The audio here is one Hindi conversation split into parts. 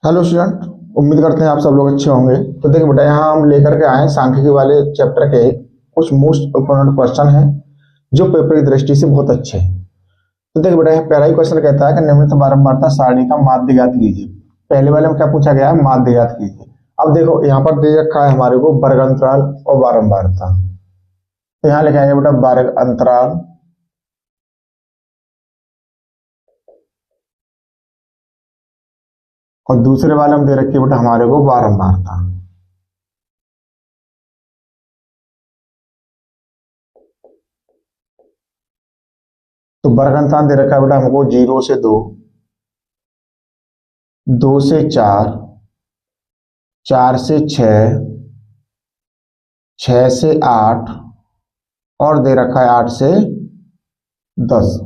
Hello student. उम्मीद करते हैं आप सब लोग अच्छे होंगे। तो देखिए बेटा, यहाँ हम लेकर के आए हैं सांख्यिकी वाले चैप्टर के कुछ मोस्ट इम्पोर्टेंट क्वेश्चन हैं जो पेपर की दृष्टि से बहुत अच्छे हैं। तो देखिए बेटा, यहाँ पहला ही क्वेश्चन कहता है कि निम्नलिखित बारंबारता सारणी का माध्य ज्ञात कीजिए। पहले वाले में क्या पूछा गया है? माध्य ज्ञात कीजिए। अब देखो यहाँ पर दे रखा है हमारे को वर्ग अंतराल और बारंबारता। तो यहाँ लिखा है बेटा वर्ग अंतराल और दूसरे वाले में दे रखी है बेटा हमारे को बारंबारता। तो वर्ग अंतराल दे रखा है बेटा हमको 0 से 2, 2 से 4, 4 से 6, 6 से 8 और दे रखा है 8 से 10।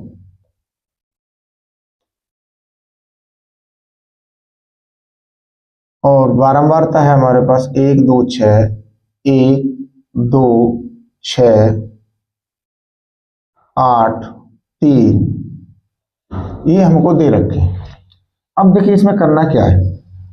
और बारंबारता है हमारे पास 1 2 6, 1 2 6 8 3, ये हमको दे रखे हैं। अब देखिए इसमें करना क्या है।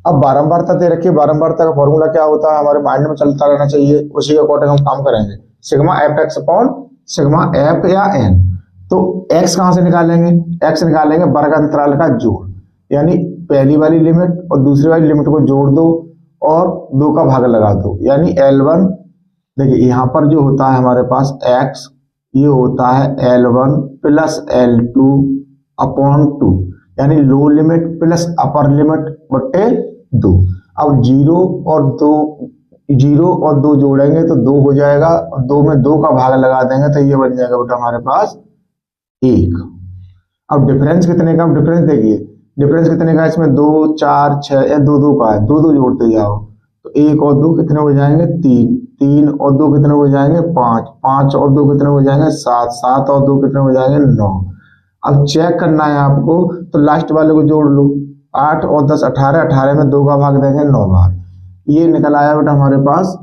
अब बारंबारता दे रखी है, बारंबारता का फॉर्मूला क्या होता है हमारे माइंड में चलता रहना चाहिए, उसी के अकॉर्डिंग हम काम करेंगे। Sigma F x upon sigma F या एन। तो एक्स कहां से निकालेंगे? एक्स निकालेंगे वर्ग अंतराल का जोड़, यानी पहली वाली लिमिट और दूसरी वाली लिमिट को जोड़ दो और 2 का भाग लगा दो, यानी L1। देखिए यहाँ पर जो होता है हमारे पास x, ये होता है L1 प्लस L2 अपॉन 2, यानी लो लिमिट प्लस अपर लिमिट बटे 2। अब 0 और 2 जोड़ेंगे तो 2 हो जाएगा और 2 में 2 का भाग लगा देंगे तो ये बन जाएगा बेटा हमारे पास 1। अब डिफरेंस कितने का? डिफरेंस देखिए, डिफरेंस कितने का इसमें? 2 4 6 या 2 2 का है, 2 2 जोड़ते जाओ तो 1 और 2 कितने हो जाएंगे? 3, 3 और 2 कितने हो जाएंगे? 5, 5 और 2 कितने हो जाएंगे? 7, 7 और 2 कितने हो जाएंगे? 9। अब चेक करना है आपको तो लास्ट वाले को जोड़ लो, 8 और 10 18, 18 में 2 का भाग देंगे 9 बार, ये निकल आया बेटा हमारे पास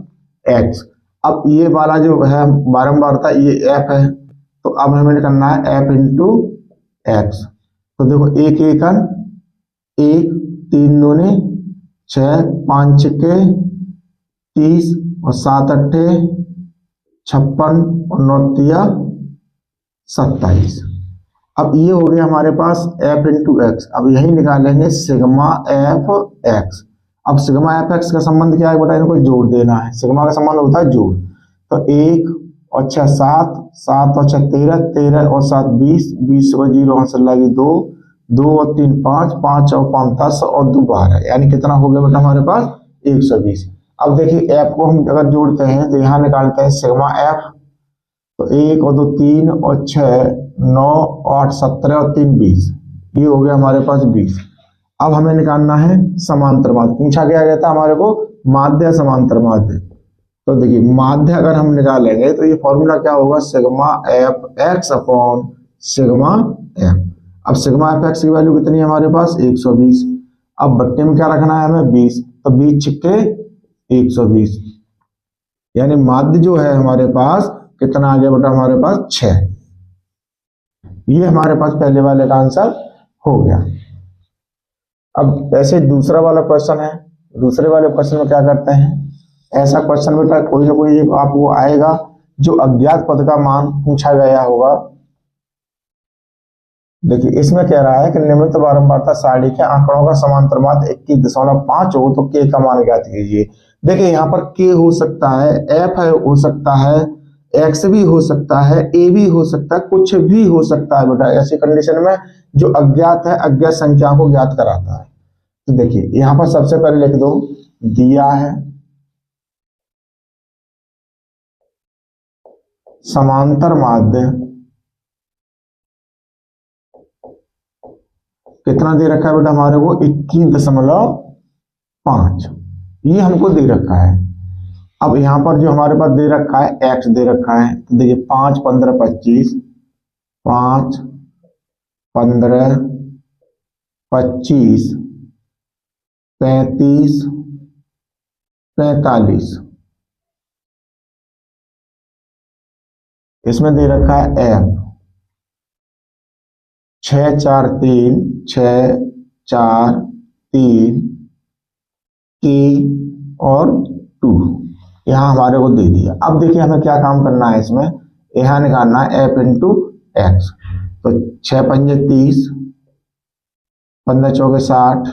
x। अब ये वाला जो है बारंबारता ये f है, तो अब हमें करना है f इंटू एक्स। तो देखो एक एकन 1, 3 दूनी 6, 5 छक्के 30 और 7 अट्ठे 56 और 9 तिया 27। अब ये हो गया हमारे पास f इंटू एक्स। अब यही निकालेंगे सिग्मा एफ एक्स। अब सिग्मा एफ एक्स का संबंध क्या है बेटा? इनको जोड़ देना है। सिग्मा का संबंध होता है जोड़। तो 1 और 6 7, 7 और 6 13, 13 और 7 20, 20 और 0 आंसर लगी 2, 2 और 3 5, 5 और 5 10 और 2 12, यानी कितना हो गया बेटा हमारे पास? 120। अब देखिए एफ को हम अगर जोड़ते हैं तो यहाँ निकालते हैं सिग्मा एफ। तो 1 और 2 3 और 6 9 8 17 और 3 20, ये हो गया हमारे पास 20। अब हमें निकालना है समांतर माध्य। पूछा गया गया था हमारे को माध्य समांतर माध्य। तो देखिए माध्य अगर हम निकालेंगे तो ये फॉर्मूला क्या होगा? Sigma F x upon sigma F. अब सिग्मा एफ एक्स की वैल्यू कितनी है हमारे पास? 120। अब बट्टे में क्या रखना है हमें? 20। तो 20 छिक्के 120, यानी माध्य जो है हमारे पास कितना आ गया बेटा हमारे पास? 6। ये हमारे पास पहले वाले का आंसर हो गया। अब ऐसे दूसरा वाला क्वेश्चन है। दूसरे वाले क्वेश्चन में क्या करते हैं? ऐसा क्वेश्चन बेटा कोई ना कोई आपको आएगा जो अज्ञात पद का मान पूछा गया होगा। देखिए इसमें कह रहा है कि निम्नलिखित बारंबारता सारणी के आंकड़ों का समांतर माध्य 21.5 हो तो k का मान ज्ञात कीजिए। देखिए यहाँ पर k हो सकता है, f है हो सकता है, x भी हो सकता है, a भी हो सकता है, कुछ भी हो सकता है बेटा। ऐसी कंडीशन में जो अज्ञात है अज्ञात संख्या को ज्ञात कराता है। तो देखिए यहाँ पर सबसे पहले लिख दो, दिया है समांतर माध्य कितना दे रखा है बेटा हमारे को? 21.5, ये हमको दे रखा है। अब यहां पर जो हमारे पास दे रखा है x दे रखा है, तो देखिए 5 15 25, 5 15 25 35 45, इसमें दे रखा है f 6 4 3, 6 4 3 के और 2 यहाँ हमारे को दे दिया। अब देखिए हमें क्या काम करना है, इसमें यहाँ निकालना है एफ इंटू एक्स। तो 6 पंजे 30, 15 चौके 60,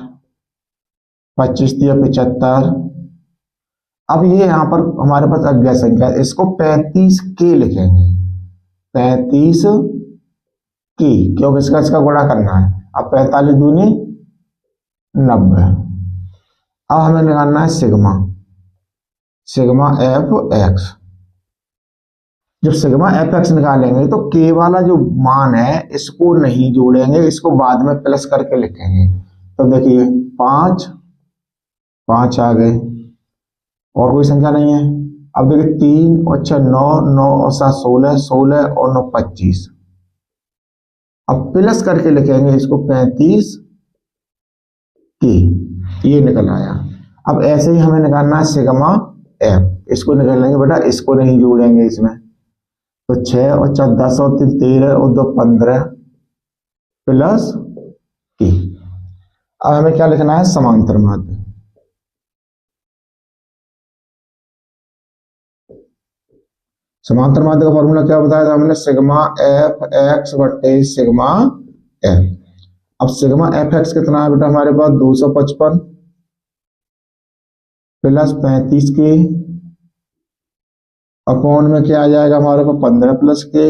25 दिया 75। अब ये यहाँ पर हमारे पास अज्ञात संख्या है, इसको 35 के लिखेंगे, 35 के, क्योंकि इसका गुणा करना है। अब 45 दूनी 90। अब हमें निकालना है सिग्मा, सिग्मा एफ एक्स। जब सिग्मा एफ एक्स निकालेंगे तो के वाला जो मान है इसको नहीं जोड़ेंगे, इसको बाद में प्लस करके लिखेंगे। तो देखिए 5 5 आ गए, और कोई संख्या नहीं है। अब देखिए 3 और 6 9, 9 और 7 16, 16 और 9 25। अब प्लस करके लिखेंगे इसको 35 के, ये निकल आया। अब ऐसे ही हमें निकालना है सिग्मा एफ, इसको निकाल लेंगे बेटा, इसको नहीं जोड़ेंगे इसमें। तो 6 और 4 10 और 3 13 और 2 15 प्लस के। अब हमें क्या लिखना है, समांतर माध्य। समांतर माध्य का फॉर्मूला क्या बताया था हमने, सिग्मा एफ एक्स बटे सिग्मा एफ। अब सिग्मा एफ एक्स कितना है बेटा हमारे पास, 255 प्लस 35 के, अपॉन में क्या आ जाएगा हमारे पास 15 प्लस के,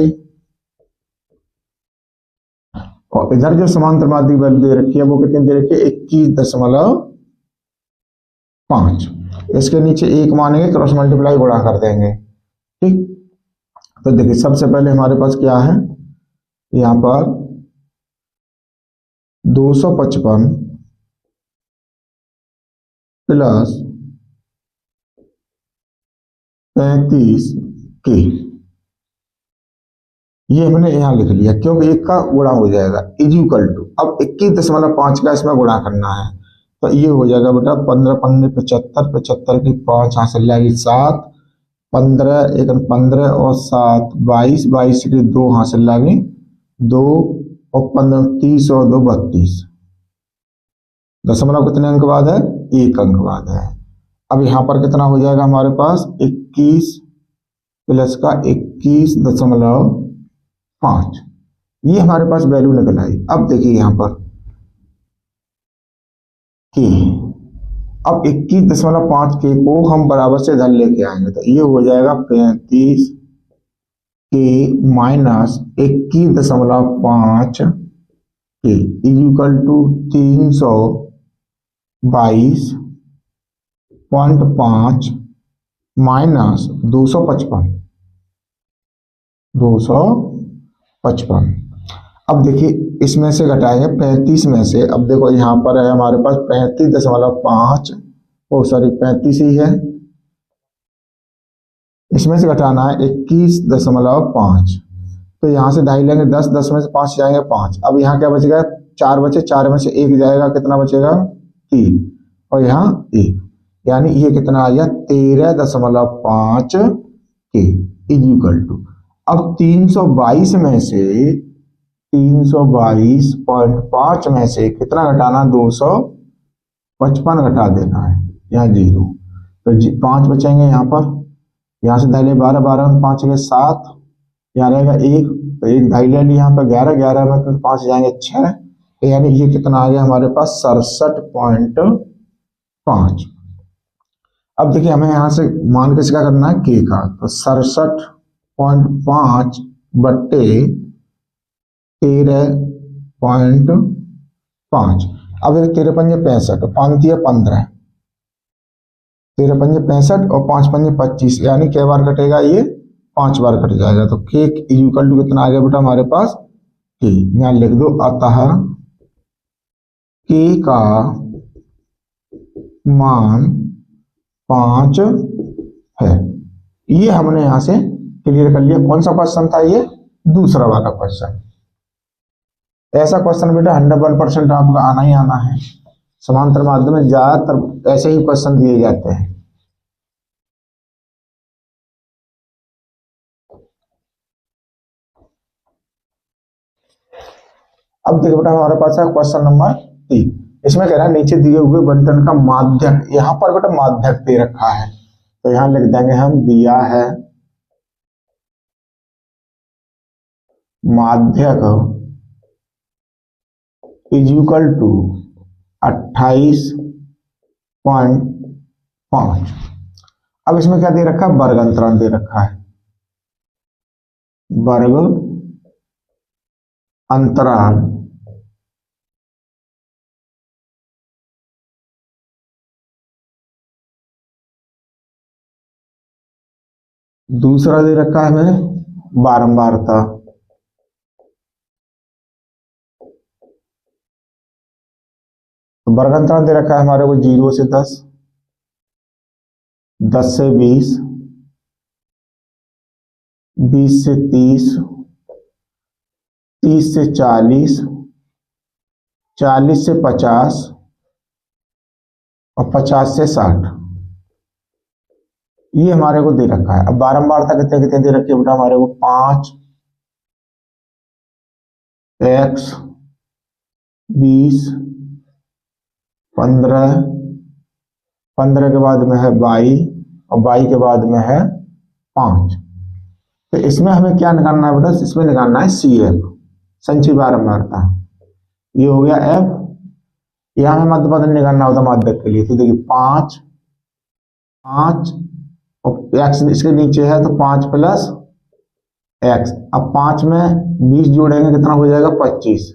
और इधर जो समांतर माध्य की वैल्यू दे रखी है वो कितनी दे रखी है, 21.5। इसके नीचे 1 मानेंगे, क्रॉस मल्टीप्लाई गुणा कर देंगे। ठीक, तो देखिए सबसे पहले हमारे पास क्या है, यहां पर 255 प्लस 35 के, ये हमने यहां लिख लिया क्योंकि एक का गुणा हो जाएगा, इज इक्वल टू, अब 21.5 का इसमें गुणा करना है। तो ये हो जाएगा बेटा 15 15 75, 75 की 5 हासिल लगी 7, 15 1 15 और 7 22, 22 की 2 हासिल लगी 2 और 15 30 और 2 32। दशमलव कितने अंक बाद है, 1 अंक बाद है। अब यहाँ पर कितना हो जाएगा हमारे पास, 21 प्लस का 21.5, ये हमारे पास वैल्यू निकल आई। अब देखिए यहाँ पर के, अब 21.5 के को हम बराबर से इधर लेके आएंगे तो ये हो जाएगा 35 के माइनस 21.5 के इक्वल टू 322.5 माइनस 255। अब देखिए इसमें से घटाएंगे 35 में से, अब देखो यहाँ पर है हमारे पास 35.5, ओ सॉरी 35 ही है, इसमें से घटाना है 21.5। तो यहाँ से ढाई लेंगे 10, 10 में से 5 जाएंगे 5। अब यहाँ क्या बचेगा, 4 बचे, 4 में से 1 जाएगा, कितना बचेगा 3, और यहाँ 1, यानी ये कितना आ गया 13.5 के इक्वल टू। अब 322 में से 322.5 में से कितना घटाना, 255 घटा देना है, यहाँ 0, तो 5 बचेंगे यहाँ पर। यहाँ से ढाई 12, 12 में 5 गए 7, यहाँ रहेगा 1, तो 1 ढाई ले लिया, यहाँ पर 11, 11 में तो 5 जाएंगे 6, यानी ये कितना आ गया हमारे पास 67.5। अब देखिए हमें यहाँ से मान के क्या करना है, के का, तो 67.5 बट्टे 13.5। अब 13 पंजे 65, 5 दिया 15, 13 पंजे 65 और 5 पंजे 25, यानी कै बार कटेगा, ये 5 बार कट जाएगा। तो के इक्वल टू कितना आ गया बेटा हमारे पास, के, यहाँ लिख दो, अतः के का मान 5 है। ये हमने यहां से क्लियर कर लिया। कौन सा क्वेश्चन था ये, दूसरा वाला क्वेश्चन। ऐसा क्वेश्चन बेटा 100% आपका आना ही आना है। समांतर माध्यम में ज्यादातर ऐसे ही क्वेश्चन दिए जाते हैं। अब देखो बेटा हमारे पास है क्वेश्चन नंबर 3। इसमें कह रहा है नीचे दिए हुए बंटन का माध्यक, यहां पर बेटा माध्यक दे रखा है तो यहां लिख देंगे हम दिया है माध्यक इज इक्वल टू 28.5। अब इसमें क्या दे रखा है, वर्ग अंतराल दे रखा है, वर्ग अंतराल दूसरा दे रखा है हमें बारंबारता, तो वर्ग अंतराल दे रखा है हमारे को 0 से 10, 10 से 20, 20 से 30, 30 से 40, 40 से 50 और 50 से 60, ये हमारे को दे रखा है। अब बारंबारता कितने कितने दे रखी है बेटा हमारे को 5x 20 15, 15 के बाद में है 22 और 22 के बाद में है 5। तो इसमें हमें क्या निकालना है बेटा, इसमें निकालना है CF संचयी बारंबारता, ये हो गया F। यहां हमें मध्य पद निकालना होता माध्यक के लिए, तो देखिए 5 और x इसके नीचे है तो 5 प्लस x। अब 5 में 20 जोड़ेंगे कितना हो जाएगा 25,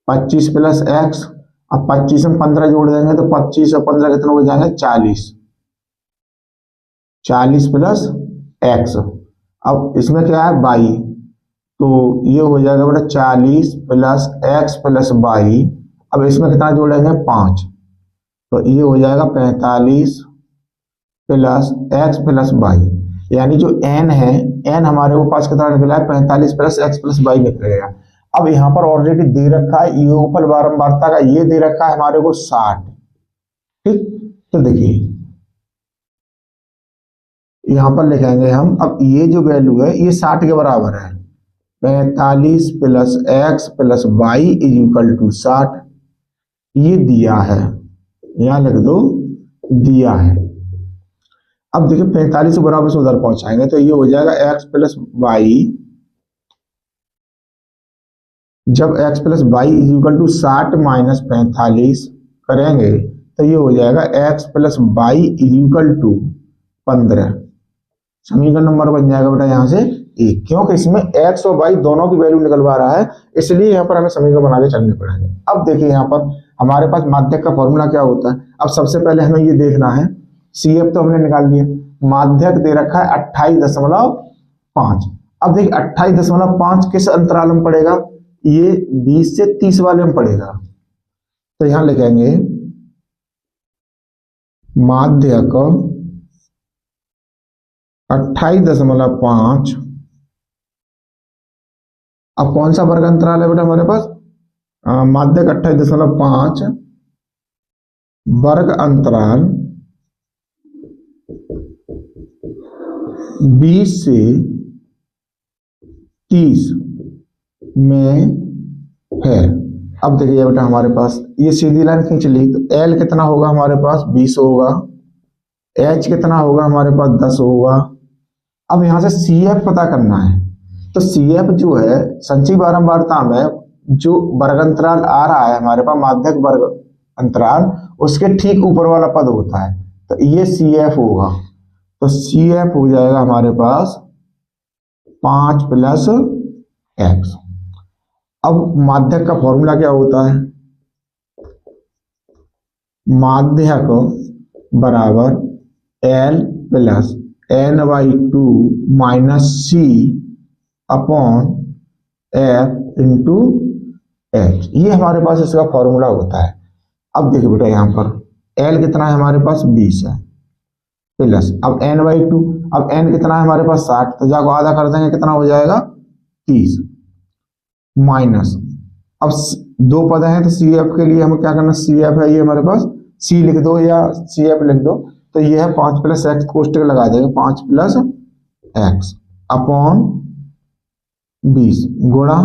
25 प्लस x। अब 25 में 15 जोड़ देंगे तो 25 और 15 कितना हो जाएंगे 40, 40 प्लस x। अब इसमें क्या है 22, तो ये हो जाएगा बेटा 40 प्लस x प्लस 22। अब इसमें कितना जोड़ेंगे 5, तो ये हो जाएगा 45 प्लस x प्लस 22, यानी जो n है n हमारे को पास कितना निकला है 45 प्लस x प्लस 22 निकलेगा। अब यहाँ पर ऑलरेडी दे रखा है योगफल बारंबारता का, ये दे रखा है हमारे को 60। ठीक, तो देखिए यहां पर लिखेंगे हम, अब ये जो वैल्यू है ये 60 के बराबर है, 45 plus x plus 22 is equal to 60, ये दिया है, यहां लिख दो दिया है। अब देखिए 45 के बराबर से उधर पहुंचाएंगे तो ये हो जाएगा x प्लस 22, जब x plus 22 is equal to 60 minus 45 करेंगे तो ये हो जाएगा x plus 22 is equal to 15। समीकरण नंबर बन जाएगा बेटा यहाँ से 1, क्योंकि इसमें x और y दोनों की वैल्यू निकलवा रहा है, इसलिए यहाँ पर हमें समीकरण बना के चलने पड़ेंगे। अब देखिए यहाँ पर हमारे पास माध्यक का फॉर्मूला क्या होता है। अब सबसे पहले हमें ये देखना है, CF तो हमने निकाल लिया, माध्यक दे रखा है 28.5। अब देखिए 28.5 किस अंतराल में पड़ेगा, ये 20 से 30 वाले में पड़ेगा, तो यहां लिखेंगे माध्यक 28.5। अब कौन सा वर्ग अंतराल है बेटा हमारे पास, माध्यक 28.5 वर्ग अंतराल 20 से 30 में है। अब देखिए बेटा हमारे पास ये सीधी लाइन खींच ली, तो L कितना होगा हमारे पास 20 होगा, H कितना होगा हमारे पास 10 होगा। अब यहां से CF पता करना है, तो CF जो है संचयी बारंबारता में जो वर्ग अंतराल आ रहा है हमारे पास माध्यक वर्ग अंतराल, उसके ठीक ऊपर वाला पद होता है, तो ये CF होगा, तो CF हो जाएगा हमारे पास 5 प्लस x। अब माध्यक का फॉर्मूला क्या होता है, माध्यक बराबर L plus n/2 minus C upon F into H, ये हमारे पास इसका फॉर्मूला होता है। अब देखिए बेटा यहाँ पर L कितना है हमारे पास 20 है, प्लस अब n/2, अब n कितना है हमारे पास 60, तो जाको आधा कर देंगे कितना हो जाएगा 30, माइनस अब दो पद हैं तो CF के लिए हमें क्या करना, CF है ये हमारे पास, C लिख दो या CF लिख दो, तो ये है 5 प्लस x, कोष्टक लगा देंगे 5 प्लस x अपॉन 20 गुणा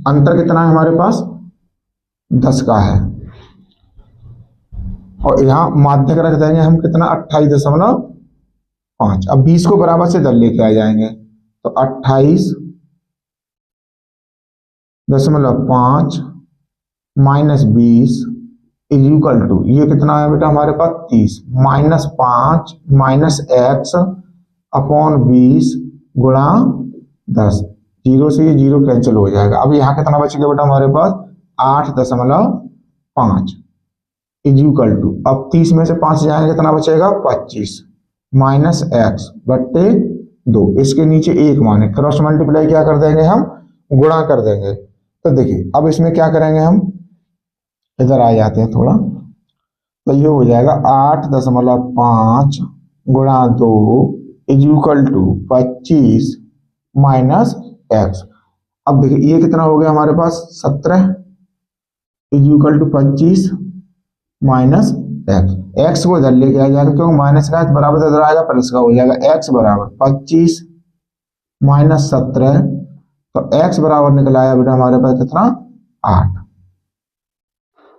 अंतर कितना है हमारे पास 10 का है, और यहाँ माध्यक रख देंगे हम कितना 28.5। अब 20 को बराबर से इधर लेके आ जाएंगे तो 28.5 -20 इज इक्वल टू, ये कितना है बेटा हमारे पास 30, -5 -x अपॉन 20 गुणा 10। जीरो से ये जीरो कैंसिल हो जाएगा। अब यहाँ कितना बचेगा बेटा हमारे पास 8.5 इज इक्वल टू, अब 30 में से 5 जाएंगे कितना बचेगा 25 -x बट्टे 2। इसके नीचे एक माने क्रॉस मल्टीप्लाई क्या कर देंगे हम, गुणा कर देंगे। तो देखिए अब इसमें क्या करेंगे हम, इधर आ जाते हैं थोड़ा, तो ये हो जाएगा 8.5 गुणा 2 इज इक्वल टू 25 -x। अब देखिए ये कितना हो गया हमारे पास 17 is equal to 25 -x। x को इधर लेके आ जाएगा क्योंकि माइनस का बराबर इधर आएगा प्लस का हो जाएगा, x बराबर 25 -17, तो x बराबर निकल आया बेटा हमारे पास कितना 8।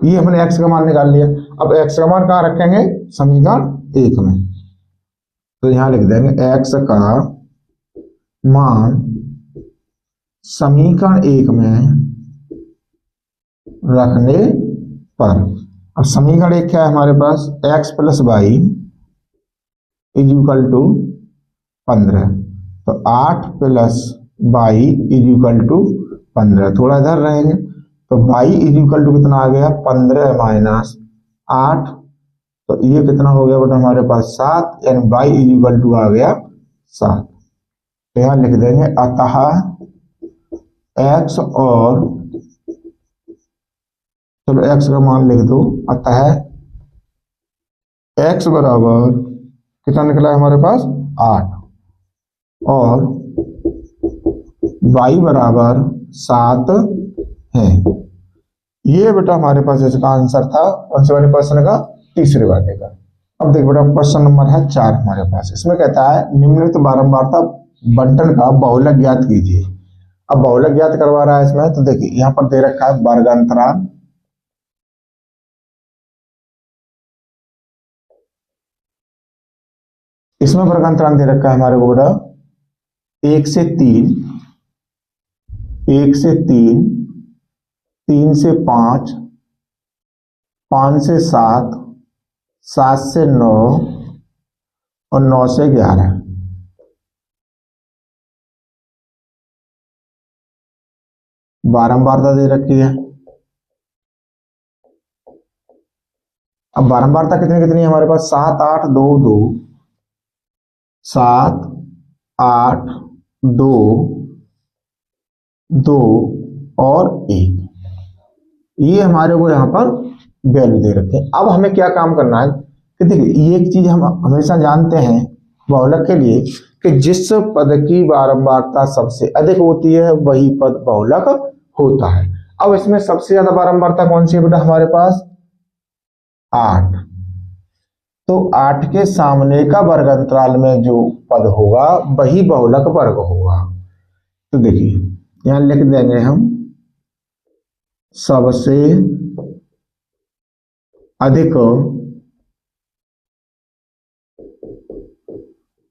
ये हमने x का मान निकाल लिया। अब x का मान कहाँ रखेंगे, समीकरण 1 में, तो यहां लिख देंगे x का मान समीकरण 1 में रखने पर। अब समीकरण 1 क्या है हमारे पास, x + y is equal to 15, तो 8 + y इज इक्वल टू 15। थोड़ा इधर रहेंगे तो y इज इक्वल टू कितना आ गया 15 - 8, तो ये कितना हो गया बेटा हमारे पास 7, यानी y इज इक्वल टू आ गया 7। तो यहां लिख देंगे अतः x और, चलो x का मान लिख दो, अतः x बराबर कितना निकला है हमारे पास 8 और y बराबर 7 है। ये बेटा हमारे पास इसका आंसर था कौन से वाले क्वेश्चन का, तीसरे वाले का। अब देखो बेटा क्वेश्चन नंबर है 4 हमारे पास। इसमें कहता है निम्नलिखित बारंबारता बंटन का बहुलक ज्ञात कीजिए। अब बहुलक ज्ञात करवा रहा है इसमें, तो देखिए यहाँ पर दे रखा है वर्गांतराल, इसमें वर्गांतराल दे रखा है हमारे को बेटा 1 से 3, 1 से 3, 3 से 5, 5 से 7, 7 से 9 और 9 से 11। बारंबारता दे रखी है। अब बारंबारता कितनी कितनी है हमारे पास, 7 8 2 2, 7 8 2 2 और 1, ये हमारे को यहाँ पर वैल्यू दे रखे हैं। अब हमें क्या काम करना है कि देखिए ये एक चीज हम हमेशा जानते हैं बहुलक के लिए कि जिस पद की बारंबारता सबसे अधिक होती है वही पद बहुलक होता है। अब इसमें सबसे ज्यादा बारंबारता कौन सी है बेटा हमारे पास 8, तो 8 के सामने का वर्गांतराल में जो पद होगा वही बहुलक वर्ग होगा। तो देखिए यहां लिख देंगे हम सबसे अधिक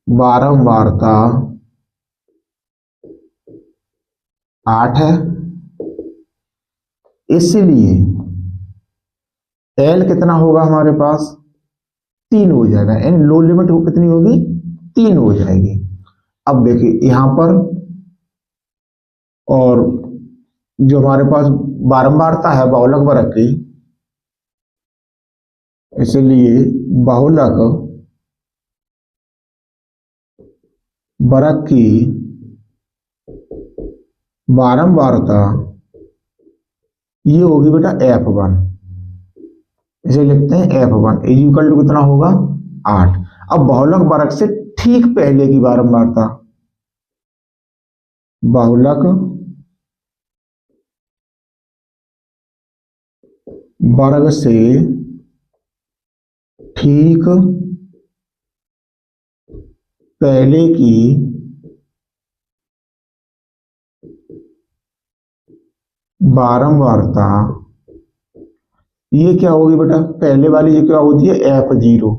बारंबारता 8 है, इसलिए L कितना होगा हमारे पास 3 हो जाएगा, यानी लो लिमिट हो कितनी होगी 3 हो जाएगी। अब देखिए यहां पर और जो हमारे पास बारंबारता है बहुलक वर्ग की, इसलिए बहुलक वर्ग की बारंबारता ये होगी बेटा F1, इसे लिखते हैं F1 इज इक्वल टू कितना होगा 8। अब बहुलक वर्ग से ठीक पहले की बारंबारता, बहुलक वर्ग से ठीक पहले की बारंबारता ये क्या होगी बेटा, पहले वाली जो क्या होती है F0,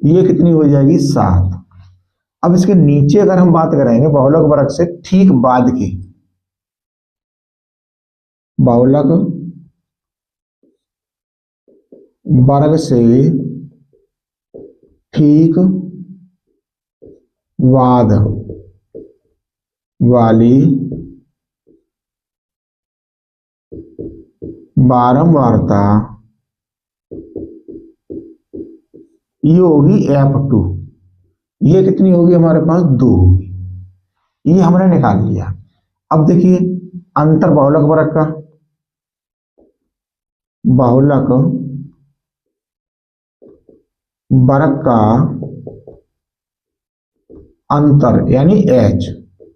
ये कितनी हो जाएगी 7। अब इसके नीचे अगर हम बात करेंगे बहुलक वर्ग से ठीक बाद की, बहुलक वर्ग से ठीक बाद वाली बारंबारता ये होगी F2। ये कितनी होगी हमारे पास 2 होगी। ये हमने निकाल लिया। अब देखिए अंतर बहुलक वर्ग का, बहुलक वर्ग का अंतर यानी H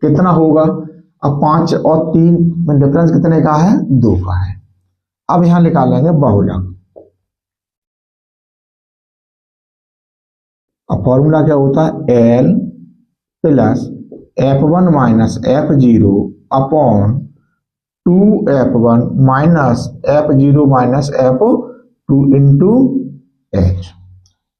कितना होगा। अब 5 और 3 में डिफरेंस कितने का है, 2 का है। अब यहां निकालेंगे बहुलक। अब फॉर्मूला क्या होता है, L plus F1 minus F0 upon 2F1 minus F0 minus F2 into H।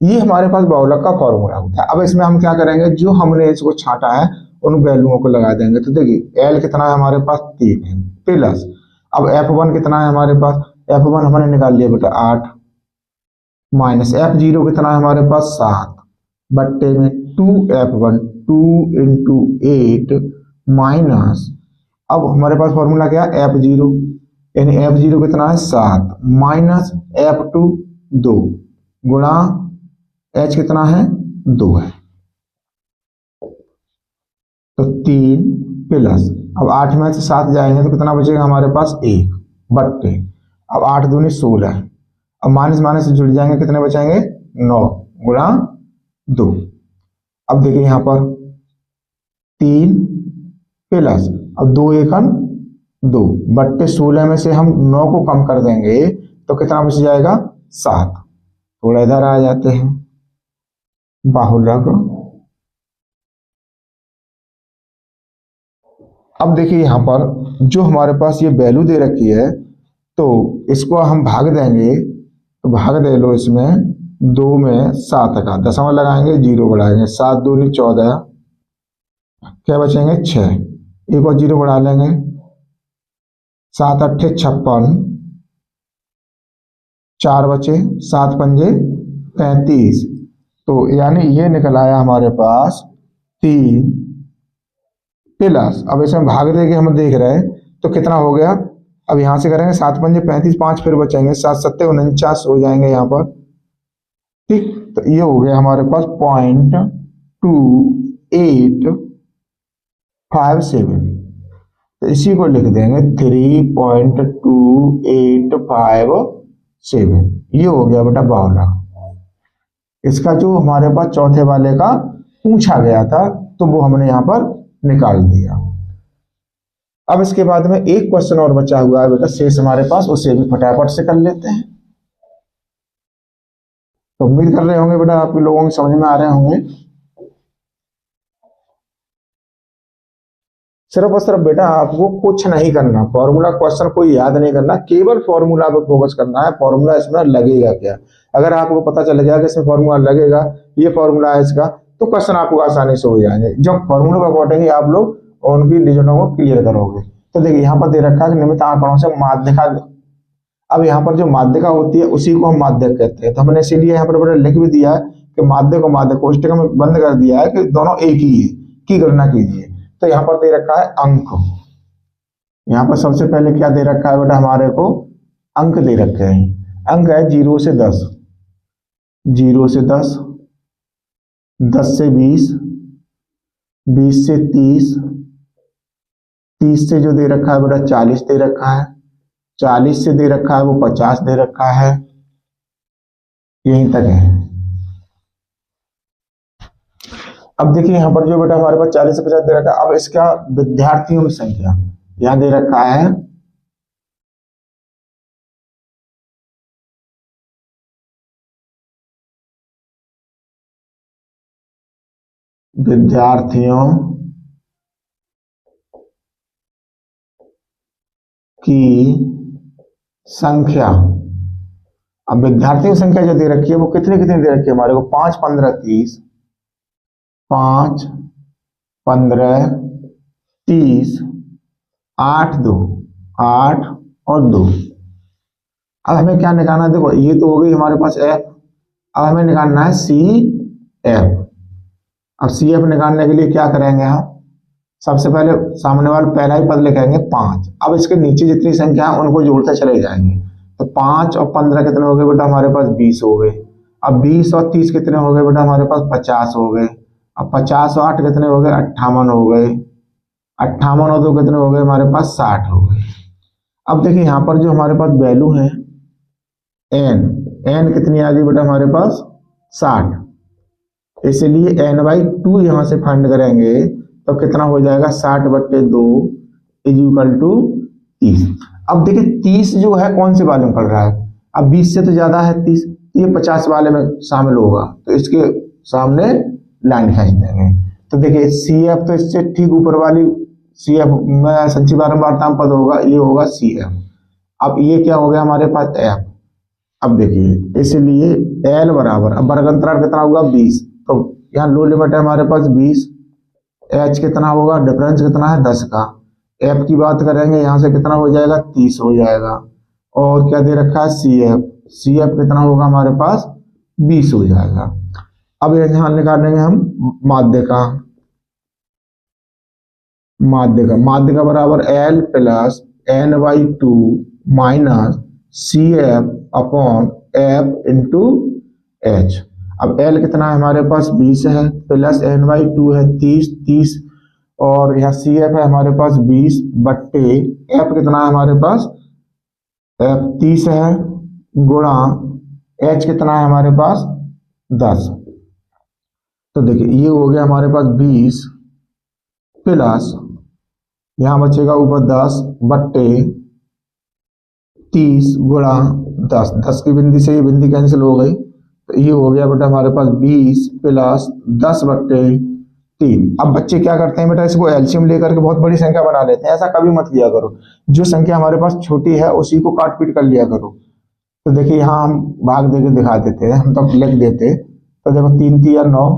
ये हमारे पास बहुलक का फॉर्मूला होता है। अब इसमें हम क्या करेंगे, जो हमने इसको छांटा है उन वैल्यूओं को लगा देंगे। तो देखिए L कितना है हमारे पास 3 है, प्लस अब F1 कितना है हमारे पास, F1 हमने निकाल लिया बेटा 8, माइनस F0 कितना है हमारे पास 7, बट्टे में 2F1 2 इंटू 8 माइनस, अब हमारे पास फॉर्मूला क्या है F0, यानी F0 कितना है 7 माइनस F2 2 गुणा H कितना है 2 है, तो 3 प्लस, अब 8 में से 7 जाएंगे तो कितना बचेगा हमारे पास 1 बट्टे, अब 8 दूनी 16, अब माइनस माइनस से जुड़ जाएंगे कितने बचेंगे 9 गुणा 2। अब देखिए यहां पर 3 प्लस, अब 2 एकम 2 बट्टे 16 में से हम 9 को कम कर देंगे तो कितना बच जाएगा 7। थोड़ा इधर आ जाते हैं, बाहुलक। अब देखिए यहां पर जो हमारे पास ये वैल्यू दे रखी है, तो इसको हम भाग देंगे, तो भाग दे लो इसमें 2 में 7 का दशमलव लगाएंगे, 0 बढ़ाएंगे, 7 दूनी 14, क्या बचेंगे 6, एक और 0 बढ़ा लेंगे, 7 अट्ठे 56, 4 बचे, 7 पंजे 35, तो यानी ये निकल आया हमारे पास 3 प्लस, अब इसमें भाग देके हम देख रहे हैं तो कितना हो गया। अब यहां से करेंगे 7 पंजे 35, 5 फिर बचेंगे, 7 सत्ते 49 हो जाएंगे यहाँ पर, ठीक। तो ये हो गया हमारे पास 0.2857, तो इसी को लिख देंगे 3.2857। ये हो गया बेटा बहुलक। इसका जो हमारे पास चौथे वाले का पूछा गया था तो वो हमने यहाँ पर निकाल दिया। अब इसके बाद में एक क्वेश्चन और बचा हुआ है बेटा शेष हमारे पास, उसे भी फटाफट से कर लेते हैं। तो उम्मीद कर रहे होंगे बेटा आप लोगों को समझ में आ रहे होंगे। सिर्फ और सिर्फ बेटा आपको कुछ नहीं करना, फॉर्मूला क्वेश्चन कोई याद नहीं करना, केवल फॉर्मूला पे फोकस करना है। फॉर्मूला इसमें लगेगा क्या, अगर आपको पता चल गया कि इसमें फॉर्मूला लगेगा, ये फॉर्मूला है इसका, तो क्वेश्चन आपको आसानी से हो जाएंगे। जब फॉर्मूला के अकॉर्डिंग आप लोग उनकी डिजिटों को क्लियर करोगे। तो देखिए यहाँ पर दे रखा है कि निम्न आंकड़ों से माध्यिका, अब यहाँ पर जो माध्यिका होती है उसी को हम माध्यक कहते हैं। तो हमने इसीलिए यहाँ पर लिख भी दिया है कि माध्यक और माध्यक कोष्टक में बंद कर दिया है कि दोनों एक ही है, की गणना कीजिए। तो यहाँ पर दे रखा है अंक, यहाँ पर सबसे पहले क्या दे रखा है बेटा हमारे को, अंक दे रखे हैं। अंक है 0 से 10, 0 से 10, 10 से 20, 20 से 30, 30 से जो दे रखा है बेटा 40 दे रखा है, 40 से दे रखा है वो 50 दे रखा है, यहीं तक है। अब देखिए यहाँ पर जो बेटा हमारे पास 40 से 50 दे रखा है, अब इसका विद्यार्थियों की संख्या यहां दे रखा है विद्यार्थियों की संख्या अब विद्यार्थियों की संख्या जो दे रखी है वो कितनी कितनी दे रखी है हमारे को, 5 15 30, 5 15 30, 8 2, 8 और 2। अब हमें क्या निकालना है, देखो ये तो हो गई हमारे पास एफ। अब हमें निकालना है सी एफ। अब सी एफ निकालने के लिए क्या करेंगे हम, सबसे पहले सामने वाला पहला ही पद लिखेंगे 5। अब इसके नीचे जितनी संख्या है उनको जोड़ते चले जाएंगे। तो 5 और 15 कितने हो गए बेटा हमारे पास, 20 हो गए। अब 20 और 30 कितने हो गए बेटा हमारे पास, 50 हो गए। अब 50 और 8 कितने हो गए, 58 हो गए। 58 और 2 कितने हो गए हमारे पास, 60 हो गए। अब देखिए यहाँ पर जो हमारे पास वैल्यू है एन, एन कितनी आ गई बेटा हमारे पास, 60। इसलिए n/2 यहां से फाइंड करेंगे तो कितना हो जाएगा, 60/2 इज इक्वल टू 30। अब देखिए 30 जो है कौन से वाले में पड़ रहा है, अब 20 से तो ज्यादा है 30, ये 50 वाले में शामिल होगा, तो इसके सामने लाइन खींच देंगे। तो देखिए सी एफ तो इससे ठीक ऊपर वाली सी एफ में संची बारंबारता पद होगा, ये होगा सी एफ। अब ये क्या हो गया हमारे पास एफ। अब देखिए इसलिए एल बराबर, अब वर्ग अंतराल कितना होगा 20, तो यहाँ लो लिमिट है हमारे पास 20। एच कितना होगा, डिफरेंस कितना है 10 का। एफ की बात करेंगे यहाँ से कितना हो जाएगा, 30 हो जाएगा। और क्या दे रखा है सी एफ, सी एफ कितना होगा हमारे पास 20 हो जाएगा। अब यहाँ निकालेंगे हम माध्य का, माध्य का बराबर L plus n/2 minus C F upon F into H. अब एल कितना है हमारे पास 20 है, प्लस n/2 है 30, और यहाँ सी एफ है हमारे पास 20 बट्टे एफ कितना है हमारे पास, एफ 30 है, गुणा एच कितना है हमारे पास 10। तो देखिए ये हो गया हमारे पास 20 प्लस यहाँ बचेगा ऊपर 10 बट्टे 30 गुणा 10, 10 की बिंदी से ये बिंदी कैंसिल हो गई, तो ये हो गया बेटा हमारे पास 20 प्लस 10/3। अब बच्चे क्या करते हैं बेटा, इसको एलसीएम लेकर के बहुत बड़ी संख्या बना लेते हैं, ऐसा कभी मत किया करो। जो संख्या हमारे पास छोटी है उसी को काट पीट कर लिया करो। तो देखिए यहाँ हम भाग देके दिखा देते हैं, हम तो लिख देते। तो देखो 3 3 9,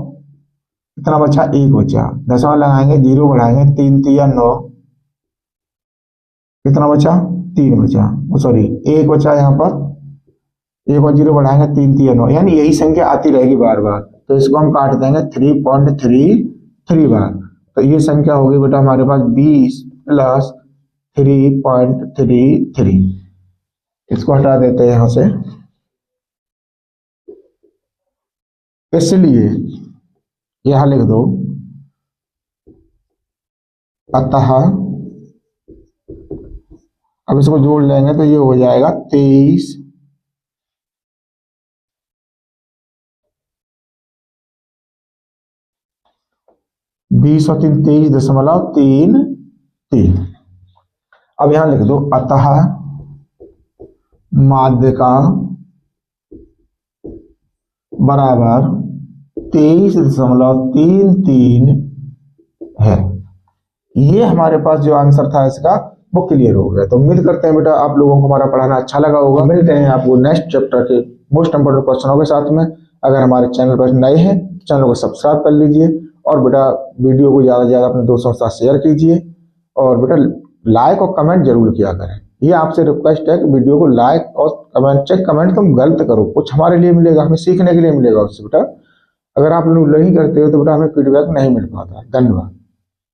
कितना बचा, 1 बचा। दशमलव लगाएंगे, 0 बढ़ाएंगे, 3 3 9, कितना बचा, 3 बचा, सॉरी 1 बचा यहाँ पर, 1 और 0 बढ़ाएंगे, 3 3 9, यानी यही संख्या आती रहेगी बार बार। तो इसको हम काट देंगे 3.33 बार। तो ये संख्या होगी बेटा हमारे पास 20 प्लस 3.33। इसको हटा देते हैं यहां से। इसलिए यहां लिख दो, अतः, अब इसको जोड़ लेंगे तो ये हो जाएगा 23 20 और 3 23.33। अब यहां लिख दो, अतः माध्य का बराबर 23.33 है। ये हमारे पास जो आंसर था इसका वो क्लियर हो गया। तो उम्मीद करते हैं बेटा आप लोगों को हमारा पढ़ाना अच्छा लगा होगा। मिलते हैं आपको नेक्स्ट चैप्टर के मोस्ट इंपोर्टेंट क्वेश्चनों के साथ में। अगर हमारे चैनल पर नए हैं तो चैनल को सब्सक्राइब कर लीजिए, और बेटा वीडियो को ज़्यादा से ज़्यादा अपने दोस्तों के साथ शेयर कीजिए, और बेटा लाइक और कमेंट जरूर किया करें। ये आपसे रिक्वेस्ट है कि वीडियो को लाइक और कमेंट, चेक कमेंट तुम गलत करो, कुछ हमारे लिए मिलेगा, हमें सीखने के लिए मिलेगा उससे बेटा। अगर आप लोग नहीं करते हो तो बेटा हमें फीडबैक नहीं मिल पाता। धन्यवाद।